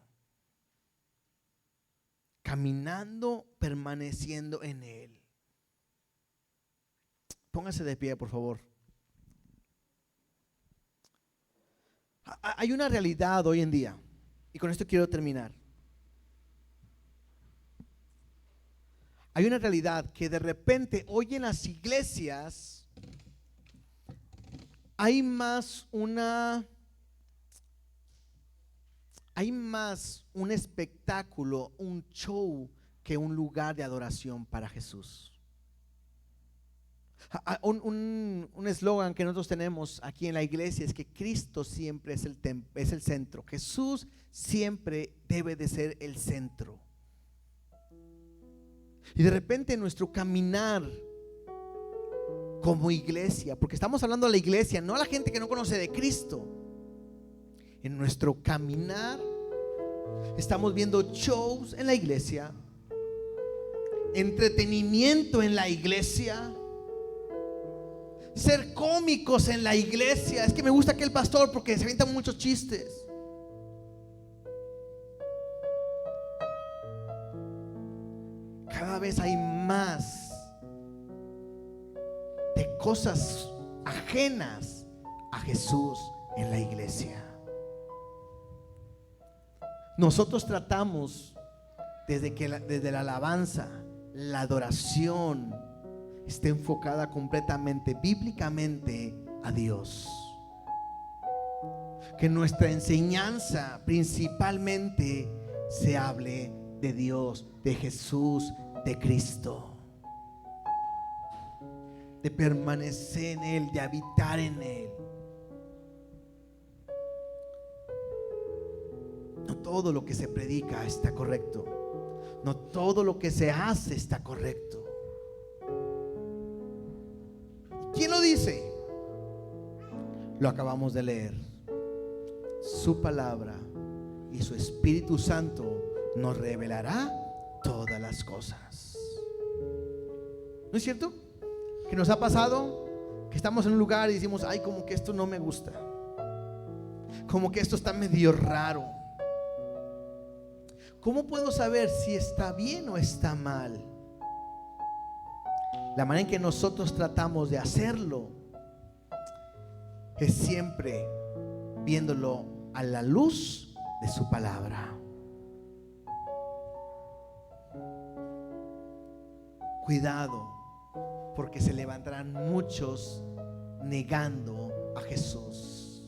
Caminando, permaneciendo en Él. Póngase de pie, por favor. Hay una realidad hoy en día, y con esto quiero terminar. Hay una realidad que de repente hoy en las iglesias hay más un espectáculo, un show, que un lugar de adoración para Jesús. Un eslogan que nosotros tenemos aquí en la iglesia es que Cristo siempre es el centro. Jesús siempre debe de ser el centro. Y de repente nuestro caminar como iglesia, porque estamos hablando a la iglesia, no a la gente que no conoce de Cristo. En nuestro caminar estamos viendo shows en la iglesia, entretenimiento en la iglesia, ser cómicos en la iglesia. Es que me gusta aquel pastor porque se avientan muchos chistes. Cada vez hay más de cosas ajenas a Jesús en la iglesia. Nosotros tratamos desde la alabanza, la adoración esté enfocada completamente, bíblicamente, a Dios. Que nuestra enseñanza principalmente se hable de Dios, de Jesús, de Cristo, de permanecer en Él, de habitar en Él. No todo lo que se predica está correcto. No todo lo que se hace está correcto. ¿Quién lo dice? Lo acabamos de leer. Su palabra y su Espíritu Santo nos revelará todas las cosas. ¿No es cierto? Que nos ha pasado que estamos en un lugar y decimos, ay, como que esto no me gusta, como que esto está medio raro. ¿Cómo puedo saber si está bien o está mal? La manera en que nosotros tratamos de hacerlo es siempre viéndolo a la luz de su palabra. Cuidado, porque se levantarán muchos negando a Jesús.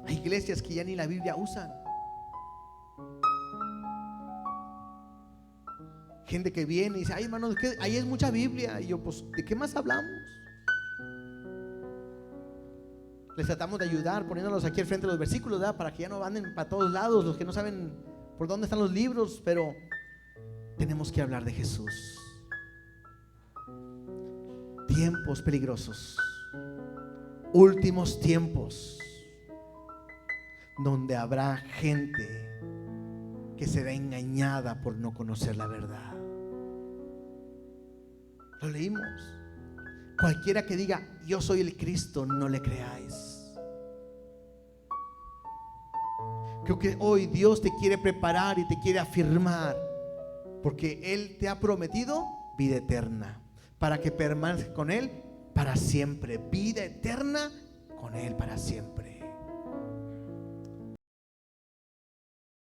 Hay iglesias que ya ni la Biblia usan. Gente que viene y dice: ay, hermano, ahí es mucha Biblia. Y yo, pues, ¿de qué más hablamos? Les tratamos de ayudar poniéndolos aquí al frente de los versículos, ¿verdad? Para que ya no anden para todos lados los que no saben por dónde están los libros. Pero tenemos que hablar de Jesús. Tiempos peligrosos, últimos tiempos, donde habrá gente que será engañada por no conocer la verdad. Lo leímos. Cualquiera que diga: yo soy el Cristo, no le creáis. Creo que hoy Dios te quiere preparar y te quiere afirmar, porque Él te ha prometido vida eterna, para que permanezcas con Él para siempre. Vida eterna con Él para siempre.